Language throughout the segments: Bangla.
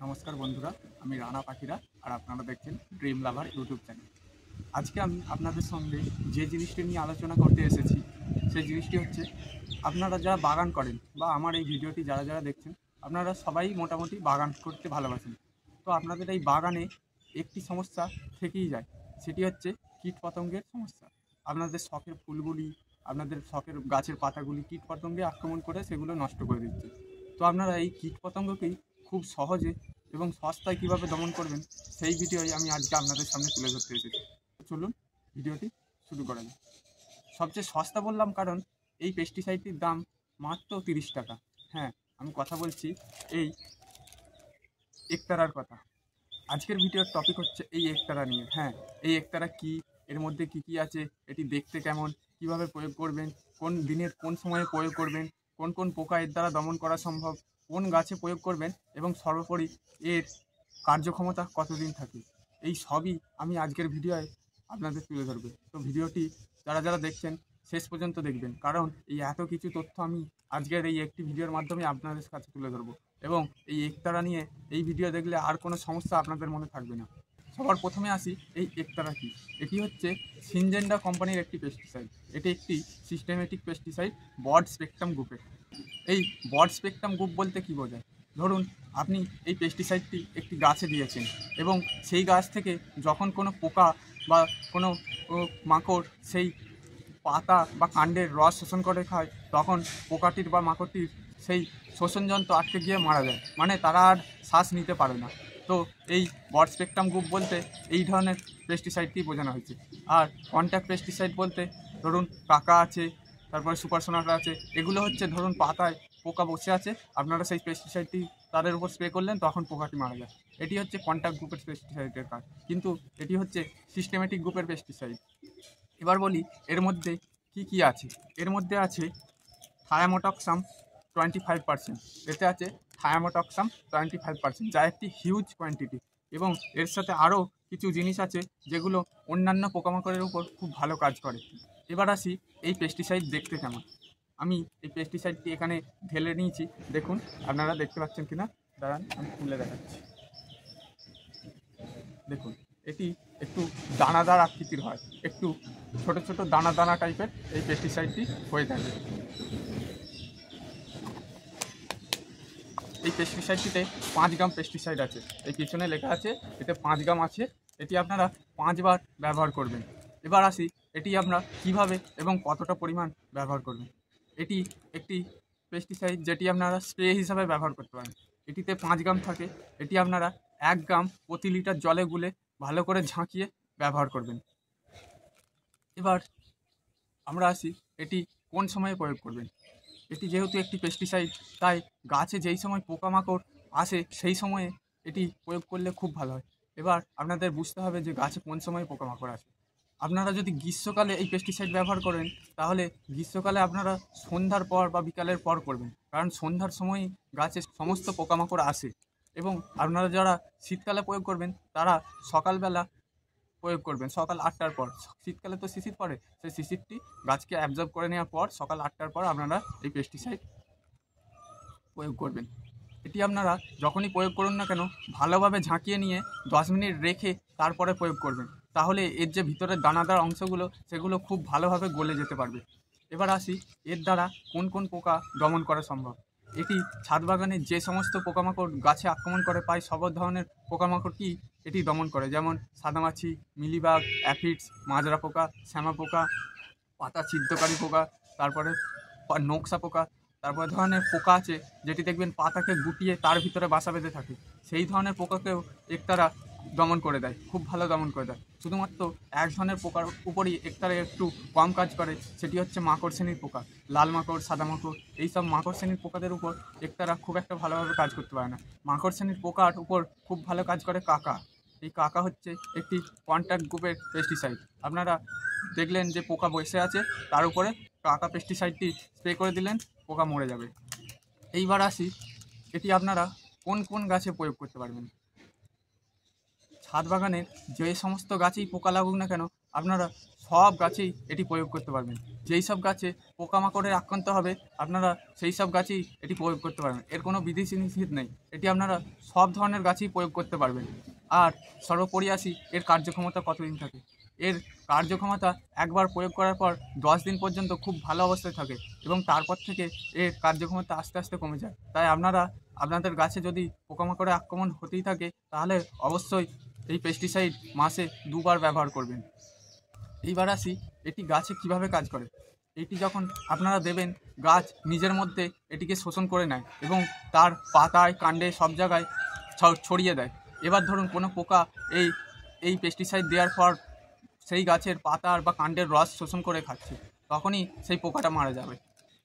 নমস্কার বন্ধুরা, আমি রানা পাখিরা আর আপনারা দেখছেন ড্রিম লাভার ইউটিউব চ্যানেল। আজকে আমি আপনাদের সঙ্গে যে জিনিসটি নিয়ে আলোচনা করতে এসেছি সেই জিনিসটি হচ্ছে, আপনারা যারা বাগান করেন বা আমার এই ভিডিওটি যারা যারা দেখছেন, আপনারা সবাই মোটামুটি বাগান করতে ভালোবাসেন। তো আপনাদের এই বাগানে একটি সমস্যা থেকেই যায়, সেটি হচ্ছে কীটপতঙ্গের সমস্যা। আপনাদের শখের ফুলগুলি, আপনাদের শখের গাছের পাতাগুলি কীটপতঙ্গে আক্রমণ করে সেগুলো নষ্ট করে দিচ্ছে। তো আপনারা এই কীটপতঙ্গকেই খুব সহজে এবং সস্তায় কীভাবে দমন করবেন সেই ভিডিওই আমি আজকে আপনাদের সামনে তুলে ধরতে এসেছি। চলুন ভিডিওটি শুরু করা যাক। সবচেয়ে সস্তা বললাম কারণ এই পেস্টিসাইডটির দাম মাত্র 30 টাকা। হ্যাঁ, আমি কথা বলছি এই একতারার কথা। আজকের ভিডিওর টপিক হচ্ছে এই একতারা নিয়ে। হ্যাঁ, এই একতারা কি, এর মধ্যে কি কি আছে, এটি দেখতে কেমন, কিভাবে প্রয়োগ করবেন, কোন দিনের কোন সময়ে প্রয়োগ করবেন, কোন কোন পোকা এর দ্বারা দমন করা সম্ভব, কোন গাছে প্রয়োগ করবেন এবং সর্বোপরি এর কার্যক্ষমতা কতদিন থাকে, এই সবই আমি আজকের ভিডিওয় আপনাদের তুলে ধরবে। তো ভিডিওটি যারা যারা দেখছেন শেষ পর্যন্ত দেখবেন, কারণ এই এত কিছু তথ্য আমি আজকের এই একটি ভিডিওর মাধ্যমে আপনাদের কাছে তুলে ধরবো। এবং এই একতারা নিয়ে এই ভিডিও দেখলে আর কোনো সমস্যা আপনাদের মনে থাকবে না। সবার প্রথমে আসি, এই একতারা কি। এটি হচ্ছে সিনজেন্ডা কোম্পানির একটি পেস্টিসাইড। এটি একটি সিস্টেমেটিক পেস্টিসাইড ব্রড স্পেকট্রাম গ্রুপের। এই ব্রড স্পেকট্রাম গ্রুপ বলতে কী বোঝায়? ধরুন আপনি এই পেস্টিসাইডটি একটি গাছে দিয়েছেন এবং সেই গাছ থেকে যখন কোনো পোকা বা কোনো মাকড় সেই পাতা বা কাণ্ডের রস শোষণ করে খায়, তখন পোকাটির বা মাকড়টির সেই শোষণযন্ত্র আটকে গিয়ে মারা যায়, মানে তারা আর শ্বাস নিতে পারে না। তো এই ব্রড স্পেকট্রাম গ্রুপ বলতে এই ধরনের পেস্টিসাইডটি বোঝানো হয়েছে। আর কন্ট্যাক্ট পেস্টিসাইড বলতে ধরুন কাকা আছে, তারপরে সুপার সোনাটা আছে, এগুলো হচ্ছে ধরুন পাতায় পোকা বসে আছে, আপনারা সেই পেস্টিসাইডটি তাদের উপর স্প্রে করলেন, তখন পোকাটি মারা যায়। এটি হচ্ছে কন্ট্যাক্ট গ্রুপের পেস্টিসাইডের কাজ, কিন্তু এটি হচ্ছে সিস্টেমেটিক গ্রুপের পেস্টিসাইড। এবার বলি এর মধ্যে কি কি আছে। এর মধ্যে আছে থায়ামোটক্সাম 25%, এতে আছে থায়ামোটক্সাম 25%, যা একটি হিউজ কোয়ান্টিটি। এবং এর সাথে আরও কিছু জিনিস আছে যেগুলো অন্যান্য পোকামাকড়ের উপর খুব ভালো কাজ করে। এবার আসি এই পেস্টিসাইড দেখতে কেমন। আমি এই পেস্টিসাইডটি এখানে ঢেলে নিয়েছি, দেখুন আপনারা দেখতে পাচ্ছেন কিনা, দাঁড়ান আমি খুলে দেখাচ্ছি। দেখুন, এটি একটু দানাদার আকৃতির হয়, একটু ছোট ছোট দানা দানা টাইপের এই পেস্টিসাইডটি হয়ে থাকে। এই পেস্টিসাইডটিতে 5 গ্রাম পেস্টিসাইড আছে, এই পিছনে লেখা আছে এতে 5 গ্রাম আছে। এটি আপনারা 5 বার ব্যবহার করবেন। এবার আসি এটি আমরা কিভাবে এবং কতটা পরিমাণ ব্যবহার করবেন। এটি একটি পেস্টিসাইড যেটি আপনারা স্প্রে হিসাবে ব্যবহার করতে পারেন। এটিতে 5 গ্রাম থাকে। এটি আপনারা 1 গ্রাম প্রতি লিটার জলে গুলে ভালো করে ঝাঁকিয়ে ব্যবহার করবেন। এবার আমরা আসি এটি কোন সময়ে প্রয়োগ করবেন। এটি যেহেতু একটি পেস্টিসাইড, তাই গাছে যেই সময় পোকামাকড় আসে সেই সময়ে এটি প্রয়োগ করলে খুব ভালো হয়। এবার আপনাদের বুঝতে হবে যে গাছে কোন সময় পোকামাকড় আসে। আপনারা যদি গ্রীষ্মকালে এই পেস্টিসাইড ব্যবহার করেন, তাহলে গ্রীষ্মকালে আপনারা সন্ধ্যার পর বা বিকালের পর করবেন, কারণ সন্ধ্যার সময়ই গাছে সমস্ত পোকামাকড় আসে। এবং আপনারা যারা শীতকালে প্রয়োগ করবেন তারা সকালবেলা প্রয়োগ করবেন, সকাল 8টার পর। শীতকালে তো শিশির পড়ে, সেই শিশিরটি গাছকে অ্যাবজর্ব করে নেওয়ার পর সকাল 8টার পর আপনারা এই পেস্টিসাইড প্রয়োগ করবেন। এটি আপনারা যখনই প্রয়োগ করুন না কেন, ভালোভাবে ঝাঁকিয়ে নিয়ে 10 মিনিট রেখে তারপরে প্রয়োগ করবেন, তাহলে এর যে ভিতরের দানাদার অংশগুলো সেগুলো খুব ভালোভাবে গলে যেতে পারবে। এবার আসি এর দ্বারা কোন কোন পোকা দমন করা সম্ভব। এটি ছাদ বাগানে যে সমস্ত পোকামাকড় গাছে আক্রমণ করে, প্রায় সব ধরনের পোকামাকড়কেই এটি দমন করে, যেমন সাদামাছি, মিলিবাগ, অ্যাফিডস, মাজরা পোকা, শ্যামা পোকা, পাতা ছিদ্রকারী পোকা, তারপরে নকশা পোকা, তারপরে ধরনের পোকা আছে যেটি দেখবেন পাতাকে গুটিয়ে তার ভিতরে বাসা বেঁধে থাকে, সেই ধরনের পোকাকেও একতারা দমন করে দেয়, খুব ভালো দমন করে দেয়। শুধুমাত্র এক ধরনের পোকার উপরই একতারা একটু কম কাজ করে, সেটি হচ্ছে মাকড় শ্রেণীর পোকা। লাল মাকড়, সাদা মাকড়, এইসব মাকড় শ্রেণীর পোকাদের উপর একতারা খুব একটা ভালোভাবে কাজ করতে পারে না। মাকড় শ্রেণীর পোকার উপর খুব ভালো কাজ করে কাকা। এই কাকা হচ্ছে একটি কন্ট্যাক্ট গ্রুপের পেস্টিসাইড। আপনারা দেখলেন যে পোকা বসে আছে, তার উপরে কাকা পেস্টিসাইডটি স্প্রে করে দিলেন, পোকা মরে যাবে। এইবার আসি এটি আপনারা কোন কোন গাছে প্রয়োগ করতে পারবেন। ছাদ বাগানের যে সমস্ত গাছেই পোকা লাগুক না কেন, আপনারা সব গাছেই এটি প্রয়োগ করতে পারবেন। যেই সব গাছে পোকামাকড়ের আক্রান্ত হবে আপনারা সেই সব গাছেই এটি প্রয়োগ করতে পারবেন। এর কোনো বিদেশি নিষেধ নেই, এটি আপনারা সব ধরনের গাছেই প্রয়োগ করতে পারবেন। আর সর্বোপরি আসি এর কার্যক্ষমতা কতদিন থাকে। এর কার্যক্ষমতা একবার প্রয়োগ করার পর 10 দিন পর্যন্ত খুব ভালো অবস্থায় থাকে এবং তারপর থেকে এর কার্যক্ষমতা আস্তে আস্তে কমে যায়। তাই আপনারা আপনাদের গাছে যদি পোকামাকড়ের আক্রমণ হতেই থাকে তাহলে অবশ্যই এই পেস্টিসাইড মাসে 2 বার ব্যবহার করবেন। এইবার আসি এটি গাছে কিভাবে কাজ করে। এটি যখন আপনারা দেবেন গাছ নিজের মধ্যে এটিকে শোষণ করে নেয় এবং তার পাতায় কাণ্ডে সব জায়গায় ছড়িয়ে দেয়। এবার ধরুন কোনো পোকা এই পেস্টিসাইড দেওয়ার পর সেই গাছের পাতার বা কাণ্ডের রস শোষণ করে খাচ্ছে, তখনই সেই পোকাটা মারা যাবে।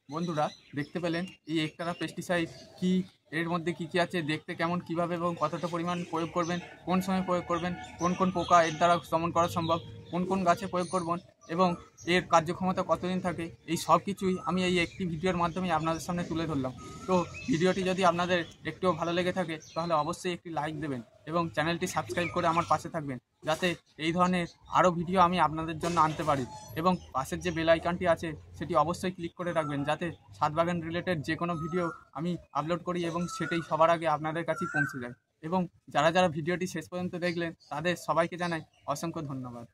বন্ধুরা দেখতে পেলেন এই একটানা পেস্টিসাইড কি, এর মধ্যে কি কি আছে, দেখতে কেমন, কিভাবে এবং কতটা পরিমাণ প্রয়োগ করবেন, কোন সময় প্রয়োগ করবেন, কোন কোন পোকা এর দ্বারা দমন করা সম্ভব, কোন কোন গাছে প্রয়োগ করবেন এবং এর কার্যক্ষমতা কতদিন থাকে, এই সব কিছুই আমি এই একটি ভিডিওর মাধ্যমে আপনাদের সামনে তুলে ধরলাম। তো ভিডিওটি যদি আপনাদের একটুও ভালো লেগে থাকে তাহলে অবশ্যই একটি লাইক দেবেন এবং চ্যানেলটি সাবস্ক্রাইব করে আমার পাশে থাকবেন, যাতে এই ধরনের আরও ভিডিও আমি আপনাদের জন্য আনতে পারি। এবং পাশের যে বেল আইকনটি আছে সেটি অবশ্যই ক্লিক করে রাখবেন, যাতে ছাদ বাগান রিলেটেড যে কোনো ভিডিও আমি আপলোড করি এবং সেটাই সবার আগে আপনাদের কাছেই পৌঁছে যায়। এবং যারা যারা ভিডিওটি শেষ পর্যন্ত দেখলেন তাদের সবাইকে জানাই অসংখ্য ধন্যবাদ।